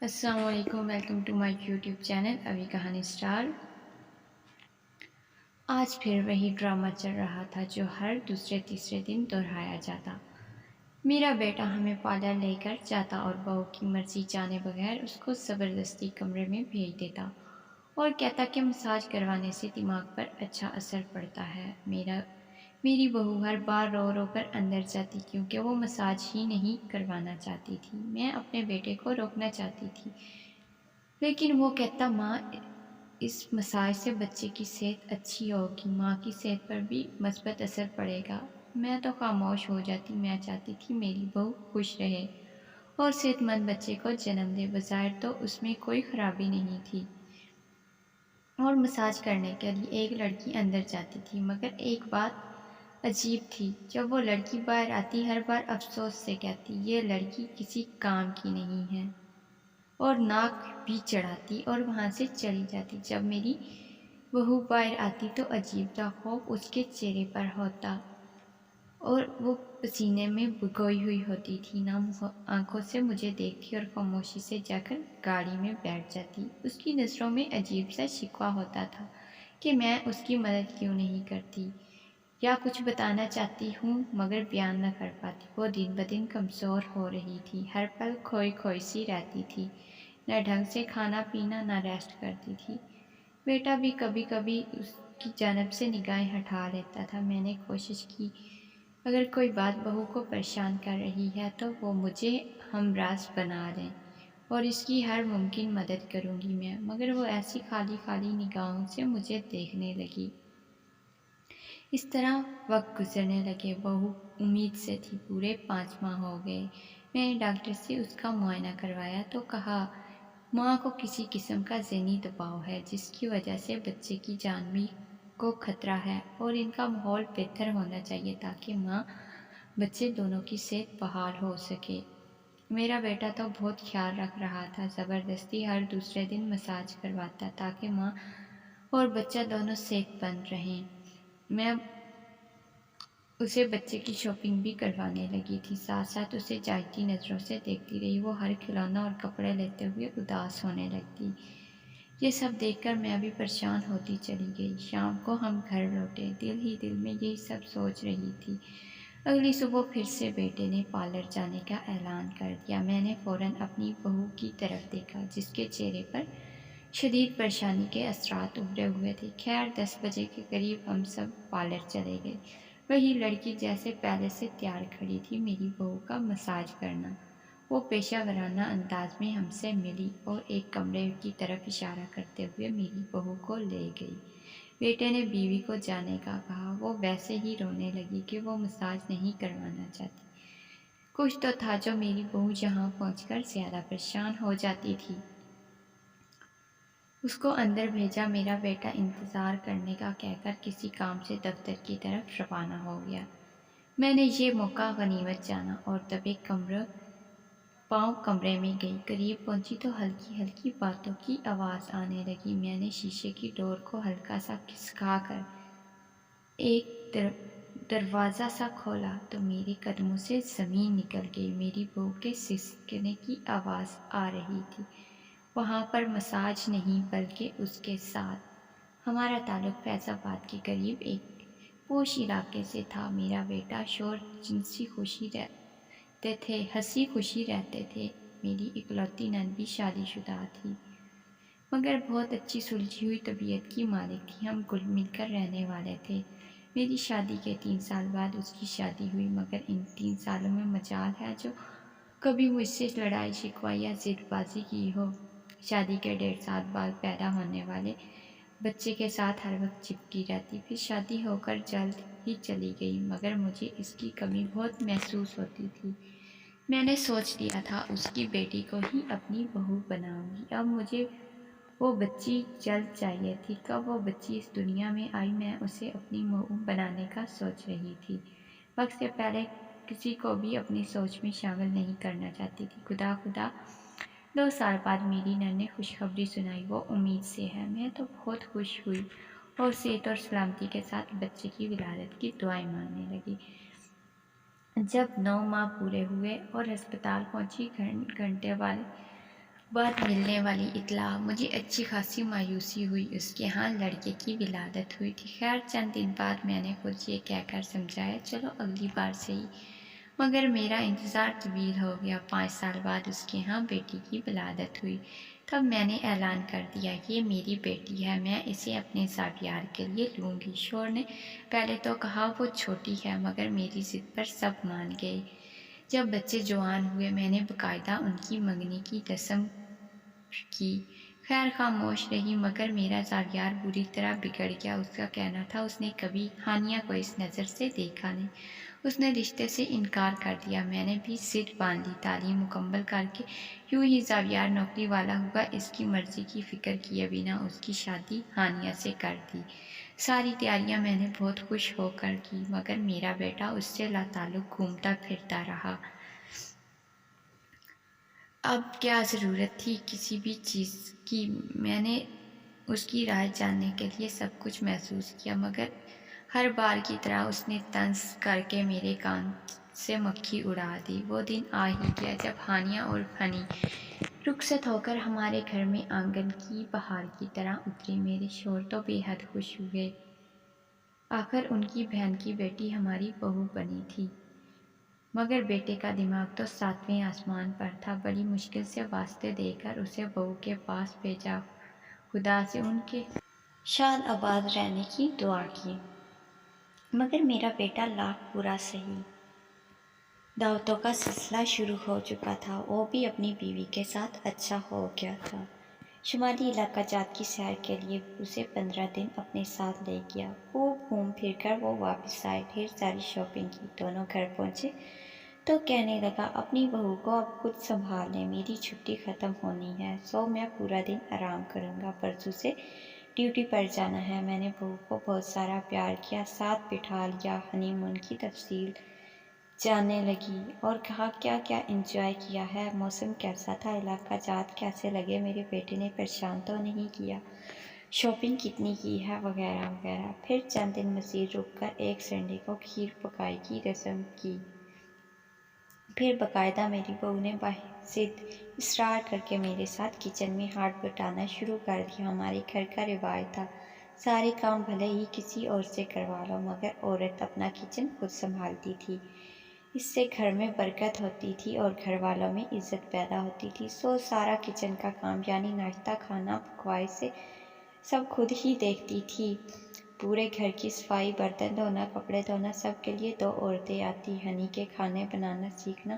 السلام علیکم، welcome to my YouTube channel ابھی کہانی اسٹار۔ آج پھر وہی ڈرامہ چل رہا تھا جو ہر دوسرے تیسرے دن دہرایا جاتا۔ میرا بیٹا ہمیں پارلر لے کر جاتا اور بہو کی مرضی جانے بغیر اس کو زبردستی کمرے میں بھیج دیتا اور کہتا کہ مساج کروانے سے دماغ پر اچھا اثر پڑتا ہے۔ میری بہو ہر بار رو رو کر اندر جاتی کیونکہ وہ مساج ہی نہیں کروانا چاہتی تھی۔ میں اپنے بیٹے کو روکنا چاہتی تھی لیکن وہ کہتا ماں اس مساج سے بچے کی صحت اچھی ہوگی، ماں کی صحت پر بھی مثبت اثر پڑے گا۔ میں تو خاموش ہو جاتی۔ میں چاہتی تھی میری بہو خوش رہے اور صحت مند بچے کو جنم دے۔ بظاہر تو اس میں کوئی خرابی نہیں تھی اور مساج کرنے کے لیے ایک لڑکی اندر جاتی تھی، مگر ایک بات عجیب تھی۔ جب وہ لڑکی باہر آتی ہر بار افسوس سے کہتی یہ لڑکی کسی کام کی نہیں ہے اور ناک بھی چڑھاتی اور وہاں سے چلی جاتی۔ جب میری بہو باہر آتی تو عجیب سا خوف اس کے چہرے پر ہوتا اور وہ پسینے میں بھگوئی ہوئی ہوتی تھی۔ نہ آنکھوں سے مجھے دیکھتی اور خاموشی سے جا کر گاڑی میں بیٹھ جاتی۔ اس کی نظروں میں عجیب سا شکوہ ہوتا تھا کہ میں اس کی مدد کیوں نہیں کرتی یا کچھ بتانا چاہتی ہوں مگر بیان نہ کر پاتی۔ وہ دن بدن کمزور ہو رہی تھی، ہر پل کھوئی کھوئی سی رہتی تھی، نہ ڈھنگ سے کھانا پینا نہ ریسٹ کرتی تھی۔ بیٹا بھی کبھی کبھی اس کی جانب سے نگاہیں ہٹا لیتا تھا۔ میں نے کوشش کی اگر کوئی بات بہو کو پریشان کر رہی ہے تو وہ مجھے ہمراز بنا لیں اور اس کی ہر ممکن مدد کروں گی میں، مگر وہ ایسی خالی خالی نگاہوں سے مجھے دیکھنے لگی۔ اس طرح وقت گزرنے لگے۔ بہو امید سے تھی۔ پورے 5 ماہ ہو گئے۔ میں نے ڈاکٹر سے اس کا معائنہ کروایا تو کہا ماں کو کسی قسم کا ذہنی دباؤ ہے جس کی وجہ سے بچے کی جان بھی کو خطرہ ہے اور ان کا ماحول بہتر ہونا چاہیے تاکہ ماں بچے دونوں کی صحت بحال ہو سکے۔ میرا بیٹا تو بہت خیال رکھ رہا تھا، زبردستی ہر دوسرے دن مساج کرواتا تاکہ ماں اور بچہ دونوں صحت مند رہیں۔ میں اسے بچے کی شاپنگ بھی کروانے لگی تھی، ساتھ ساتھ اسے جائتی نظروں سے دیکھتی رہی۔ وہ ہر کھلونا اور کپڑے لیتے ہوئے اداس ہونے لگتی۔ یہ سب دیکھ کر میں بھی پریشان ہوتی چلی گئی۔ شام کو ہم گھر لوٹے، دل ہی دل میں یہی سب سوچ رہی تھی۔ اگلی صبح پھر سے بیٹے نے پارلر جانے کا اعلان کر دیا۔ میں نے فوراً اپنی بہو کی طرف دیکھا جس کے چہرے پر شدید پریشانی کے اثرات ابھرے ہوئے تھے۔ خیر 10 بجے کے قریب ہم سب پارلر چلے گئے۔ وہی لڑکی جیسے پہلے سے تیار کھڑی تھی میری بہو کا مساج کرنا۔ وہ پیشہ ورانہ انداز میں ہم سے ملی اور ایک کمرے کی طرف اشارہ کرتے ہوئے میری بہو کو لے گئی۔ بیٹے نے بیوی کو جانے کا کہا۔ وہ ویسے ہی رونے لگی کہ وہ مساج نہیں کروانا چاہتی۔ کچھ تو تھا جو میری بہو یہاں پہنچ کر زیادہ پریشان ہو جاتی تھی۔ اس کو اندر بھیجا۔ میرا بیٹا انتظار کرنے کا کہہ کر کسی کام سے دفتر کی طرف روانہ ہو گیا۔ میں نے یہ موقع غنیمت جانا اور دبے پاؤں کمرے میں گئی۔ قریب پہنچی تو ہلکی ہلکی باتوں کی آواز آنے لگی۔ میں نے شیشے کی ڈور کو ہلکا سا کھسکا کر ایک دروازہ سا کھولا تو میرے قدموں سے زمین نکل گئی۔ میری بہو کے سسکنے کی آواز آ رہی تھی، وہاں پر مساج نہیں بلکہ اس کے ساتھ۔ ہمارا تعلق فیض آباد کے قریب ایک پوش علاقے سے تھا۔ میرا بیٹا شور جنسی ہنسی خوشی رہتے تھے۔ میری اکلوتی نند بھی شادی شدہ تھی مگر بہت اچھی سلجھی ہوئی طبیعت کی مالک تھی۔ ہم گل مل کر رہنے والے تھے۔ میری شادی کے 3 سال بعد اس کی شادی ہوئی، مگر ان 3 سالوں میں مجال ہے جو کبھی مجھ سے لڑائی شکوہ یا ضد بازی کی ہو۔ شادی کے 1.5 سال بعد پیدا ہونے والے بچے کے ساتھ ہر وقت چپکی رہتی، پھر شادی ہو کر جلد ہی چلی گئی، مگر مجھے اس کی کمی بہت محسوس ہوتی تھی۔ میں نے سوچ لیا تھا اس کی بیٹی کو ہی اپنی بہو بناؤں گی۔ اب مجھے وہ بچی جلد چاہیے تھی۔ کب وہ بچی اس دنیا میں آئی میں اسے اپنی بہو بنانے کا سوچ رہی تھی۔ وقت سے پہلے کسی کو بھی اپنی سوچ میں شامل نہیں کرنا چاہتی تھی۔ خدا 2 سال بعد میری نند نے خوشخبری سنائی، وہ امید سے ہے۔ میں تو بہت خوش ہوئی اور صحت اور سلامتی کے ساتھ بچے کی ولادت کی دعائیں مانگنے لگی۔ جب 9 ماہ پورے ہوئے اور ہسپتال پہنچی، گھنٹے والے بعد ملنے والی اطلاع مجھے اچھی خاصی مایوسی ہوئی۔ اس کے ہاں لڑکے کی ولادت ہوئی تھی۔ خیر چند دن بعد میں نے خود یہ کہہ کر سمجھایا چلو اگلی بار صحیح، مگر میرا انتظار طویل ہو گیا۔ 5 سال بعد اس کے ہاں بیٹی کی ولادت ہوئی۔ تب میں نے اعلان کر دیا یہ میری بیٹی ہے، میں اسے اپنے زاویار کے لیے لوں گی۔ شوہر نے پہلے تو کہا وہ چھوٹی ہے، مگر میری ضد پر سب مان گئے۔ جب بچے جوان ہوئے میں نے باقاعدہ ان کی منگنی کی رسم کی۔ خیر خاموش رہی، مگر میرا زاویار بری طرح بگڑ گیا۔ اس کا کہنا تھا اس نے کبھی ہانیہ کو اس نظر سے دیکھا نہیں، اس نے رشتے سے انکار کر دیا۔ میں نے بھی ضد باندھ لی، تعلیم مکمل کر کے یوں ہی زاویار نوکری والا ہوگا، اس کی مرضی کی فکر کیے بنا اس کی شادی ہانیہ سے کر دی۔ ساری تیاریاں میں نے بہت خوش ہو کر کی، مگر میرا بیٹا اس سے لاتعلق گھومتا پھرتا رہا۔ اب کیا ضرورت تھی کسی بھی چیز کی؟ میں نے اس کی رائے جاننے کے لیے سب کچھ محسوس کیا، مگر ہر بار کی طرح اس نے طنز کر کے میرے کان سے مکھی اڑا دی۔ وہ دن آ ہی گیا جب ہانیہ اور فنی رخصت ہو کر ہمارے گھر میں آنگن کی بہار کی طرح اتری۔ میرے شوہر تو بے حد خوش ہوئے، آخر ان کی بہن کی بیٹی ہماری بہو بنی تھی۔ مگر بیٹے کا دماغ تو 7ویں آسمان پر تھا۔ بڑی مشکل سے واسطے دے کر اسے بہو کے پاس بھیجا، خدا سے ان کے شاد آباد رہنے کی دعا کی۔ مگر میرا بیٹا لاکھ برا سہی، دعوتوں کا سلسلہ شروع ہو چکا تھا۔ وہ بھی اپنی بیوی کے ساتھ اچھا ہو گیا تھا۔ شمالی علاقہ جات کی سیر کے لیے اسے 15 دن اپنے ساتھ لے گیا۔ خوب گھوم پھر کر وہ واپس آئے، ڈھیر ساری شاپنگ کی۔ دونوں گھر پہنچے تو کہنے لگا اپنی بہو کو اب خود سنبھال لیں، میری چھٹی ختم ہونی ہے، سو میں پورا دن آرام کروں گا، پرسوں سے ڈیوٹی پر جانا ہے۔ میں نے بہو کو بہت سارا پیار کیا، ساتھ بٹھا لیا، ہنی مون کی تفصیل جاننے لگی اور کہا کیا کیا انجوائے کیا ہے، موسم کیسا تھا، علاقہ جات کیسے لگے، میرے بیٹے نے پریشان تو نہیں کیا، شاپنگ کتنی کی ہے، وغیرہ وغیرہ۔ پھر چند دن مزید رک کر ایک سنڈے کو کھیر پکائی کی رسم کی۔ پھر باقاعدہ میری بہو نے ضد اصرار کر کے میرے ساتھ کچن میں ہاتھ بٹانا شروع کر دیا۔ ہمارے گھر کا رواج تھا سارے کام بھلے ہی کسی اور سے کروا لو، مگر عورت اپنا کچن خود سنبھالتی تھی، اس سے گھر میں برکت ہوتی تھی اور گھر والوں میں عزت پیدا ہوتی تھی۔ سارا کچن کا کام یعنی ناشتہ کھانا پکوائی سے سب خود ہی دیکھتی تھی۔ پورے گھر کی صفائی، برتن دھونا، کپڑے دھونا، سب کے لیے 2 عورتیں آتی۔ ہنی کے کھانے بنانا سیکھنا،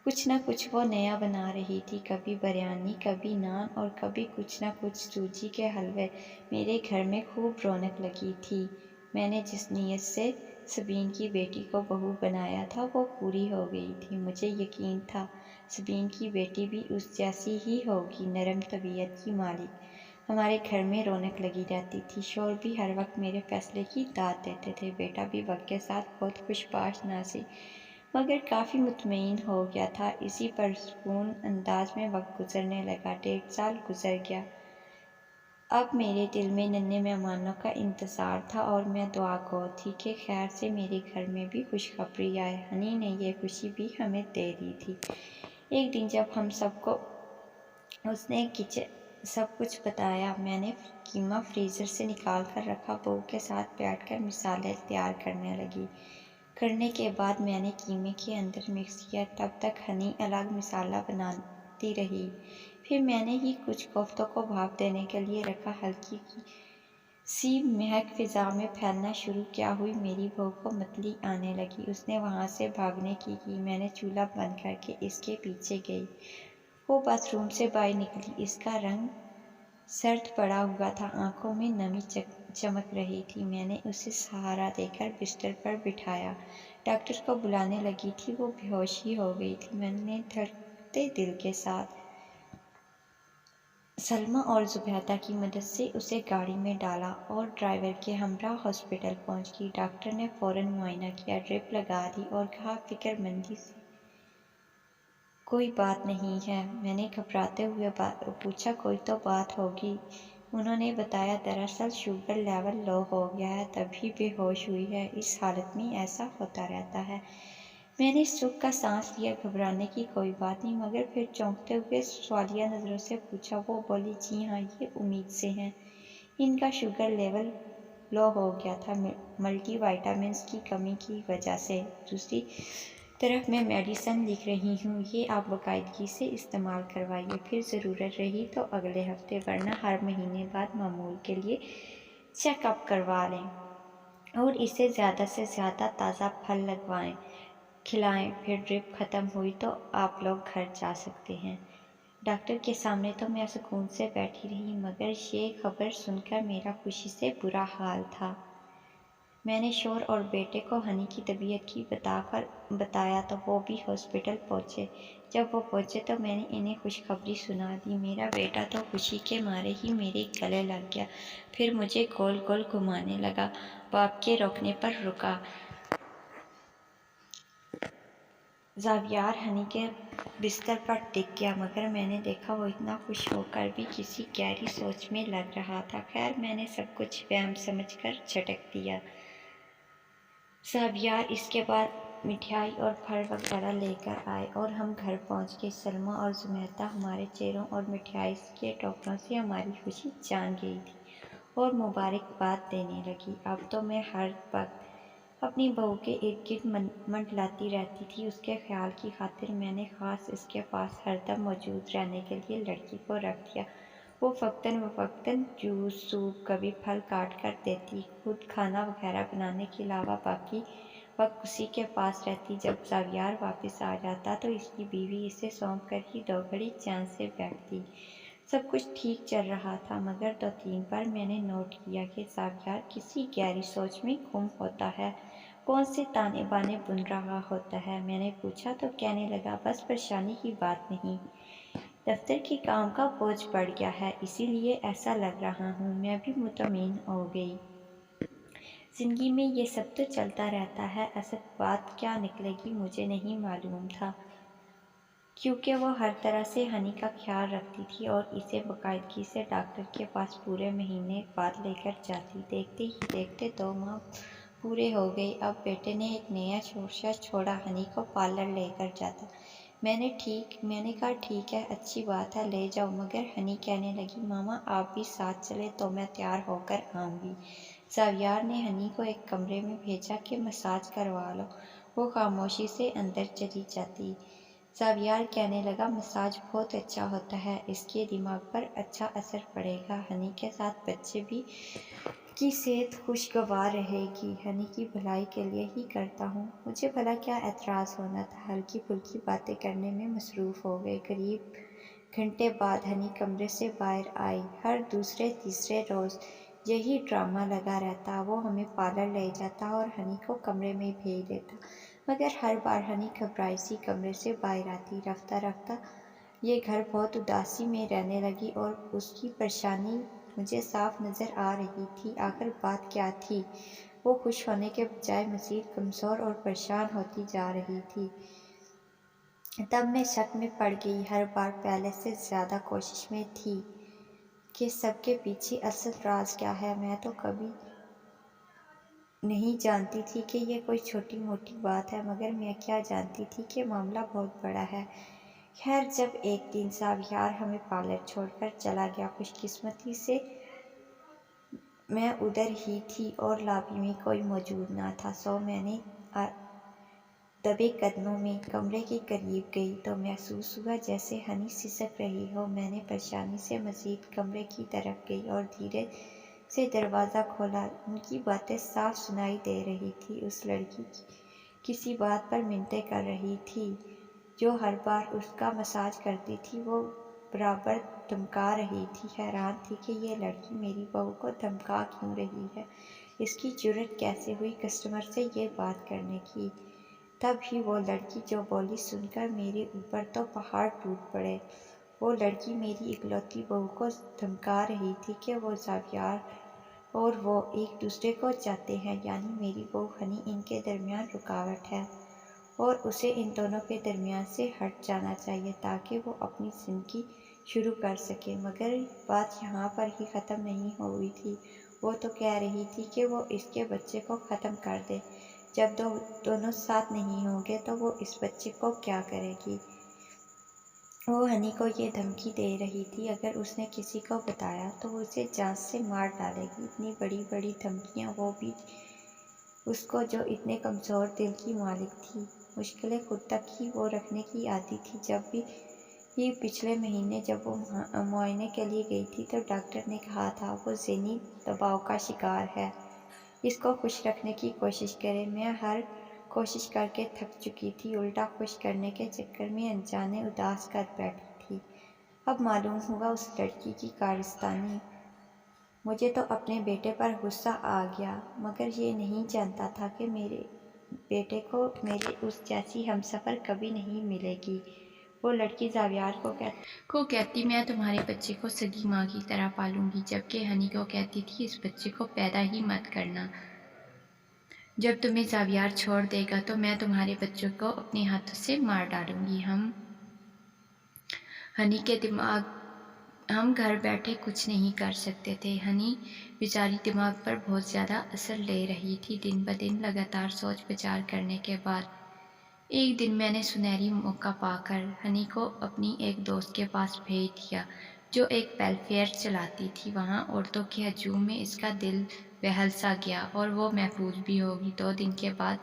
کچھ نہ کچھ وہ نیا بنا رہی تھی، کبھی بریانی، کبھی نان اور کبھی کچھ نہ کچھ سوجی کے حلوے۔ میرے گھر میں خوب رونق لگی تھی۔ میں نے جس نیت سے سبین کی بیٹی کو بہو بنایا تھا وہ پوری ہو گئی تھی۔ مجھے یقین تھا سبین کی بیٹی بھی اس جیسی ہی ہوگی، نرم طبیعت کی مالک۔ ہمارے گھر میں رونق لگی رہتی تھی۔ شوہر بھی ہر وقت میرے فیصلے کی داد دیتے تھے، بیٹا بھی وقت کے ساتھ بہت خوش باش ناصح مگر کافی مطمئن ہو گیا تھا۔ اسی پرسکون انداز میں وقت گزرنے لگا۔ 1.5 سال گزر گیا۔ اب میرے دل میں ننھے مہمانوں کا انتظار تھا اور میں دعا گو تھی کہ خیر سے میرے گھر میں بھی خوشخبری آئے۔ ہنی نے یہ خوشی بھی ہمیں دے دی تھی۔ ایک دن جب ہم سب کو اس نے سب کچھ بتایا، میں نے قیمہ فریزر سے نکال کر رکھا، بہو کے ساتھ بیٹھ کر مسالے تیار کرنے لگی۔ کرنے کے بعد میں نے قیمے کے اندر مکس کیا، تب تک ہنی الگ مسالہ بناتی رہی۔ پھر میں نے ہی کچھ کوفتوں کو بھاپ دینے کے لیے رکھا، ہلکی سی مہک فضا میں پھیلنا شروع کیا ہوئی، میری بہو کو متلی آنے لگی، اس نے وہاں سے بھاگنے کی میں نے چولہا بند کر کے اس کے پیچھے گئی۔ وہ باتھ روم سے باہر نکلی، اس کا رنگ سرد پڑا ہوا تھا، آنکھوں میں نمی چمک رہی تھی۔ میں نے اسے سہارا دے کر بستر پر بٹھایا، ڈاکٹر کو بلانے لگی تھی، وہ بے ہوش ہی ہو گئی تھی۔ میں نے دھڑکتے دل کے ساتھ سلمیٰ اور زبیدہ کی مدد سے اسے گاڑی میں ڈالا اور ڈرائیور کے ہمراہ ہاسپٹل پہنچ گئی۔ ڈاکٹر نے فوراً معائنہ کیا، ڈرپ لگا دی اور کہا فکر مندی سے کوئی بات نہیں ہے۔ میں نے گھبراتے ہوئے پوچھا کوئی تو بات ہوگی؟ انہوں نے بتایا دراصل شوگر لیول لو ہو گیا ہے، تبھی بے ہوش ہوئی ہے، اس حالت میں ایسا ہوتا رہتا ہے۔ میں نے سکھ کا سانس لیا، گھبرانے کی کوئی بات نہیں، مگر پھر چونکتے ہوئے سوالیہ نظروں سے پوچھا۔ وہ بولی، جی ہاں، یہ امید سے ہیں۔ ان کا شوگر لیول لو ہو گیا تھا ملٹی وائٹامنز کی کمی کی وجہ سے۔ دوسری طرف میں میڈیسن لکھ رہی ہوں، یہ آپ باقاعدگی سے استعمال کروائیے، پھر ضرورت رہی تو اگلے ہفتے، ورنہ ہر مہینے بعد معمول کے لیے چیک اپ کروا لیں، اور اسے زیادہ سے زیادہ تازہ پھل کھلائیں۔ پھر ڈرپ ختم ہوئی تو آپ لوگ گھر جا سکتے ہیں۔ ڈاکٹر کے سامنے تو میں سکون سے بیٹھی رہی، مگر یہ خبر سن کر میرا خوشی سے برا حال تھا۔ میں نے شوہر اور بیٹے کو ہنی کی طبیعت کی بتایا تو وہ بھی ہاسپٹل پہنچے۔ جب وہ پہنچے تو میں نے انہیں خوشخبری سنا دی۔ میرا بیٹا تو خوشی کے مارے ہی میرے گلے لگ گیا، پھر مجھے گول گول گھمانے لگا۔ باپ کے روکنے پر رکا۔ زاویار ہنی کے بستر پر ٹک گیا، مگر میں نے دیکھا وہ اتنا خوش ہو کر بھی کسی گہری سوچ میں لگ رہا تھا۔ خیر، میں نے سب کچھ وہم سمجھ کر جھٹک دیا۔ زاویار اس کے بعد مٹھائی اور پھل وغیرہ لے کر آئے اور ہم گھر پہنچ گئے۔ سلمیٰ اور زمیدہ ہمارے چہروں اور مٹھائی کے ٹوکروں سے ہماری خوشی جان گئی تھی اور مبارکباد دینے لگی۔ اب تو میں ہر وقت اپنی بہو کے ارد گرد منڈلاتی رہتی تھی۔ اس کے خیال کی خاطر میں نے خاص اس کے پاس ہر دم موجود رہنے کے لیے لڑکی کو رکھ دیا۔ وہ وقتاً فوقتاً جوس، سوپ، کبھی پھل کاٹ کر دیتی۔ خود کھانا وغیرہ بنانے کے علاوہ باقی وقت اسی کے پاس رہتی۔ جب زاویار واپس آ جاتا تو اس کی بیوی اسے سونپ کر ہی 2 گھڑی چین سے بیٹھتی۔ سب کچھ ٹھیک چل رہا تھا، مگر 2-3 بار میں نے نوٹ کیا کہ زاویار کسی گہری سوچ میں گم ہوتا ہے، کون سے تانے بانے بن رہا ہوتا ہے۔ میں نے پوچھا تو کہنے لگا، بس پریشانی کی بات نہیں، دفتر کے کام کا بوجھ بڑھ گیا ہے، اسی لیے ایسا لگ رہا ہوں۔ میں بھی مطمئن ہو گئی۔ زندگی میں یہ سب تو چلتا رہتا ہے، اصل بات کیا نکلے گی مجھے نہیں معلوم تھا، کیونکہ وہ ہر طرح سے ہنی کا خیال رکھتی تھی اور اسے باقاعدگی سے ڈاکٹر کے پاس پورے مہینے بعد لے کر جاتی۔ دیکھتے ہی دیکھتے 2 ماہ پورے ہو گئے۔ اب بیٹے نے ایک نیا شورشا چھوڑا، ہنی کو پارلر لے کر جاتا۔ میں نے کہا ٹھیک ہے، اچھی بات ہے، لے جاؤ، مگر ہنی کہنے لگی، ماما آپ بھی ساتھ چلیں تو میں تیار ہو کر آؤں گی۔ زاویار نے ہنی کو ایک کمرے میں بھیجا کہ مساج کروا لو۔ وہ خاموشی سے اندر چلی جاتی۔ زاویار کہنے لگا، مساج بہت اچھا ہوتا ہے، اس کے دماغ پر اچھا اثر پڑے گا، ہنی کے ساتھ بچے بھی کی صحت خوشگوار رہے گی، ہنی کی بھلائی کے لیے ہی کرتا ہوں۔ مجھے بھلا کیا اعتراض ہونا تھا، ہلکی پھلکی باتیں کرنے میں مصروف ہو گئے۔ قریب گھنٹے بعد ہنی کمرے سے باہر آئی۔ ہر دوسرے تیسرے روز یہی ڈرامہ لگا رہتا، وہ ہمیں پارلر لے جاتا اور ہنی کو کمرے میں بھیج دیتا، مگر ہر بار ہنی گھبرائی سی کمرے سے باہر آتی۔ رفتہ رفتہ یہ گھر بہت اداسی میں رہنے لگی اور اس کی پریشانی مجھے صاف نظر آ رہی تھی۔ آخر بات کیا تھی؟ وہ خوش ہونے کے بجائے مزید کمزور اور پریشان ہوتی جا رہی تھی۔ تب میں شک میں پڑ گئی، ہر بار پہلے سے زیادہ کوشش میں تھی کہ سب کے پیچھے اصل راز کیا ہے۔ میں تو کبھی نہیں جانتی تھی کہ یہ کوئی چھوٹی موٹی بات ہے، مگر میں کیا جانتی تھی کہ معاملہ بہت بڑا ہے۔ خیر، جب ایک دن زاویار ہمیں پارلر چھوڑ کر چلا گیا، خوش قسمتی سے میں ادھر ہی تھی اور لابی میں کوئی موجود نہ تھا، سو میں نے دبے قدموں میں کمرے کے قریب گئی تو محسوس ہوا جیسے ہنی سسک رہی ہو۔ میں نے پریشانی سے مزید کمرے کی طرف گئی اور دھیرے سے دروازہ کھولا۔ ان کی باتیں صاف سنائی دے رہی تھی۔ اس لڑکی کسی بات پر منتیں کر رہی تھی جو ہر بار اس کا مساج کرتی تھی، وہ برابر دھمکا رہی تھی۔ حیران تھی کہ یہ لڑکی میری بہو کو دھمکا کیوں رہی ہے، اس کی جرأت کیسے ہوئی کسٹمر سے یہ بات کرنے کی۔ تب ہی وہ لڑکی جو بولی سن کر میرے اوپر تو پہاڑ ٹوٹ پڑے۔ وہ لڑکی میری اکلوتی بہو کو دھمکا رہی تھی کہ وہ زاویار اور وہ ایک دوسرے کو چاہتے ہیں، یعنی میری بہو ہنی ان کے درمیان رکاوٹ ہے اور اسے ان دونوں کے درمیان سے ہٹ جانا چاہیے تاکہ وہ اپنی زندگی شروع کر سکے۔ مگر بات یہاں پر ہی ختم نہیں ہوئی تھی۔ وہ تو کہہ رہی تھی کہ وہ اس کے بچے کو ختم کر دے۔ جب دونوں ساتھ نہیں ہوں گے تو وہ اس بچے کو کیا کرے گی؟ وہ ہنی کو یہ دھمکی دے رہی تھی اگر اس نے کسی کو بتایا تو وہ اسے جان سے مار ڈالے گی۔ اتنی بڑی بڑی دھمکیاں، وہ بھی اس کو جو اتنے کمزور دل کی مالک تھی۔ مشکلیں خود تک ہی وہ رکھنے کی عادی تھی۔ جب بھی پچھلے مہینے جب وہ معائنے کے لیے گئی تھی تو ڈاکٹر نے کہا تھا وہ ذہنی دباؤ کا شکار ہے، اس کو خوش رکھنے کی کوشش کرے۔ میں ہر کوشش کر کے تھک چکی تھی، الٹا خوش کرنے کے چکر میں انجانے اداس کر بیٹھی تھی۔ اب معلوم ہوا اس لڑکی کی کارستانی۔ مجھے تو اپنے بیٹے پر غصہ آ گیا، مگر یہ نہیں جانتا تھا کہ میرے بیٹے کو میری اس جیسی ہمسفر کبھی نہیں ملے گی۔ وہ لڑکی زاویار کو کہتی میں تمہارے بچے کو سگی ماں کی طرح پالوں گی، جبکہ ہنی کو کہتی تھی اس بچے کو پیدا ہی مت کرنا۔ جب تمہیں زاویار چھوڑ دے گا تو میں تمہارے بچوں کو اپنے ہاتھوں سے مار ڈالوں گی۔ ہم گھر بیٹھے کچھ نہیں کر سکتے تھے۔ ہنی بیچاری دماغ پر بہت زیادہ اثر لے رہی تھی۔ دن بدن لگاتار سوچ بچار کرنے کے بعد ایک دن میں نے سنہری موقع پا کر ہنی کو اپنی ایک دوست کے پاس بھیج دیا جو ایک ویلفیئر چلاتی تھی۔ وہاں عورتوں کے ہجوم میں اس کا دل بہل سا گیا اور وہ محفوظ بھی ہوگی۔ 2 دن کے بعد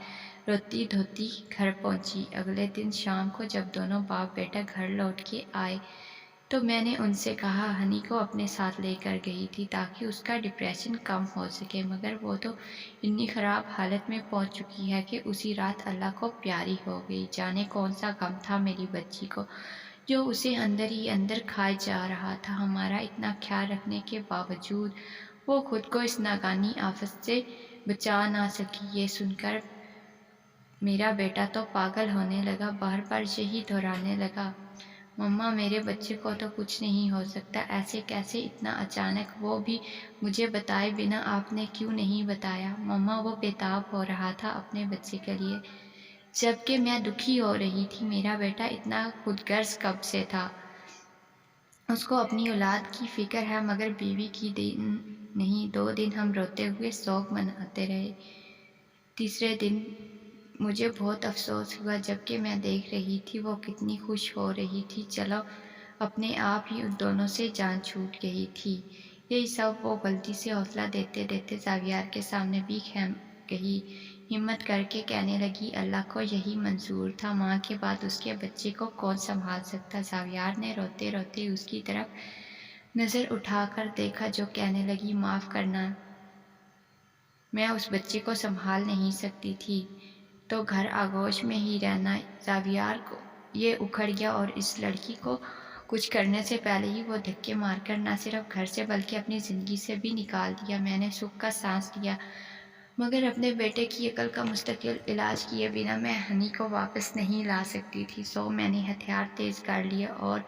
روتی دھوتی گھر پہنچی۔ اگلے دن شام کو جب دونوں باپ بیٹا گھر لوٹ کے آئے تو میں نے ان سے کہا ہنی کو اپنے ساتھ لے کر گئی تھی تاکہ اس کا ڈپریشن کم ہو سکے، مگر وہ تو اتنی خراب حالت میں پہنچ چکی ہے کہ اسی رات اللہ کو پیاری ہو گئی۔ جانے کون سا غم تھا میری بچی کو جو اسے اندر ہی اندر کھائے جا رہا تھا۔ ہمارا اتنا خیال رکھنے کے باوجود وہ خود کو اس ناگہانی آفت سے بچا نہ سکی۔ یہ سن کر میرا بیٹا تو پاگل ہونے لگا، بار بار یہی دہرانے لگا، مما میرے بچے کو تو کچھ نہیں ہو سکتا، ایسے کیسے اتنا اچانک، وہ بھی مجھے بتائے بنا، آپ نے کیوں نہیں بتایا؟ مما وہ بےتاب ہو رہا تھا اپنے بچے کے لیے جبکہ میں دکھی ہو رہی تھی۔ میرا بیٹا اتنا خود غرض کب سے تھا؟ اس کو اپنی اولاد کی فکر ہے مگر بیوی کی نہیں۔ 2 دن ہم روتے ہوئے سوگ مناتے رہے۔ تیسرے دن مجھے بہت افسوس ہوا جبکہ میں دیکھ رہی تھی وہ کتنی خوش ہو رہی تھی۔ چلو اپنے آپ ہی ان دونوں سے جان چھوٹ گئی تھی۔ یہی سب وہ غلطی سے حوصلہ دیتے دیتے زاویار کے سامنے بھی گئی، ہمت کر کے کہنے لگی اللہ کو یہی منظور تھا، ماں کے بعد اس کے بچے کو کون سنبھال سکتا؟ زاویار نے روتے روتے اس کی طرف نظر اٹھا کر دیکھا جو کہنے لگی معاف کرنا، میں اس بچے کو سنبھال نہیں سکتی تھی تو گھر آغوش میں ہی رہنا۔ زاویار کو یہ اکھڑ گیا اور اس لڑکی کو کچھ کرنے سے پہلے ہی وہ دھکے مار کر نہ صرف گھر سے بلکہ اپنی زندگی سے بھی نکال دیا۔ میں نے سکھ کا سانس لیا مگر اپنے بیٹے کی عقل کا مستقل علاج کیے بنا میں ہنی کو واپس نہیں لا سکتی تھی، سو میں نے ہتھیار تیز کر لیے اور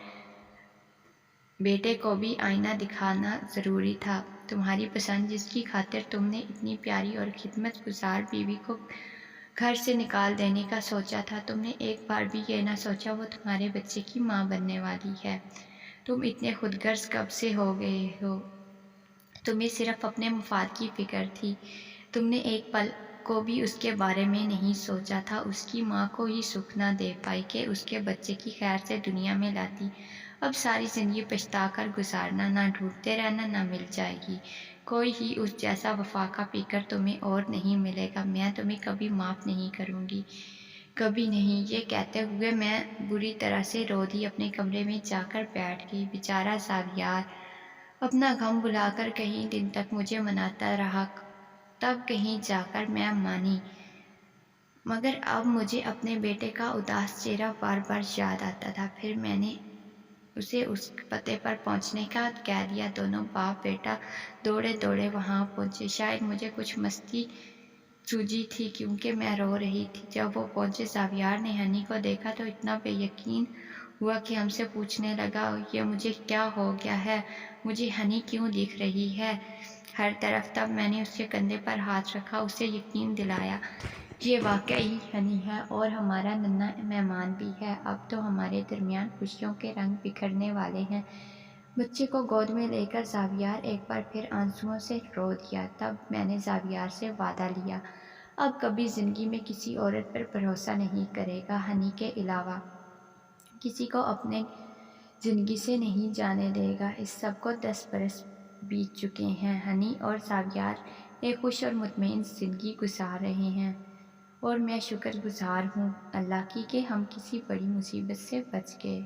بیٹے کو بھی آئینہ دکھانا ضروری تھا۔ تمہاری پسند جس کی خاطر تم نے اتنی پیاری اور خدمت گزار بیوی کو گھر سے نکال دینے کا سوچا تھا، تم نے ایک بار بھی یہ نہ سوچا وہ تمہارے بچے کی ماں بننے والی ہے۔ تم اتنے خود غرض کب سے ہو گئے ہو؟ تمہیں صرف اپنے مفاد کی فکر تھی، تم نے ایک پل کو بھی اس کے بارے میں نہیں سوچا تھا، اس کی ماں کو ہی سکھ نہ دے پائی کہ اس کے بچے کی خیر سے دنیا میں لاتی۔ اب ساری زندگی پچھتا کر گزارنا، نہ ڈھونڈتے رہنا، نہ مل جائے گی کوئی ہی اس جیسا وفا کا پیکر تمہیں اور نہیں ملے گا۔ میں تمہیں کبھی معاف نہیں کروں گی، کبھی نہیں۔ یہ کہتے ہوئے میں بری طرح سے رو دی، اپنے کمرے میں جا کر بیٹھ گئی۔ بیچارہ زاویار اپنا غم بھلا کر کئی دن تک مجھے مناتا رہا، تب کہیں جا کر میں مانی، مگر اب مجھے اپنے بیٹے کا اداس چہرہ بار بار یاد آتا تھا۔ پھر میں نے اسے اس پتے پر پہنچنے کا کہہ دیا۔ دونوں باپ بیٹا دوڑے دوڑے وہاں پہنچے۔ شاید مجھے کچھ مستی سوجی تھی کیونکہ میں رو رہی تھی۔ جب وہ پہنچے زاویار نے ہنی کو دیکھا تو اتنا بے یقین ہوا کہ ہم سے پوچھنے لگا یہ مجھے کیا ہو گیا ہے، مجھے ہنی کیوں دکھ رہی ہے ہر طرف؟ تب میں نے اس کے کندھے پر ہاتھ رکھا، اسے یقین دلایا یہ واقعی ہنی ہے اور ہمارا ننھا مہمان بھی ہے، اب تو ہمارے درمیان خوشیوں کے رنگ بکھرنے والے ہیں۔ بچے کو گود میں لے کر زاویار ایک بار پھر آنسوؤں سے رو دیا۔ تب میں نے زاویار سے وعدہ لیا اب کبھی زندگی میں کسی عورت پر بھروسہ نہیں کرے گا، ہنی کے علاوہ کسی کو اپنے زندگی سے نہیں جانے دے گا۔ اس سب کو 10 برس بیت چکے ہیں۔ ہنی اور ساگیار ایک خوش اور مطمئن زندگی گزار رہے ہیں اور میں شکر گزار ہوں اللہ کی کہ ہم کسی بڑی مصیبت سے بچ گئے۔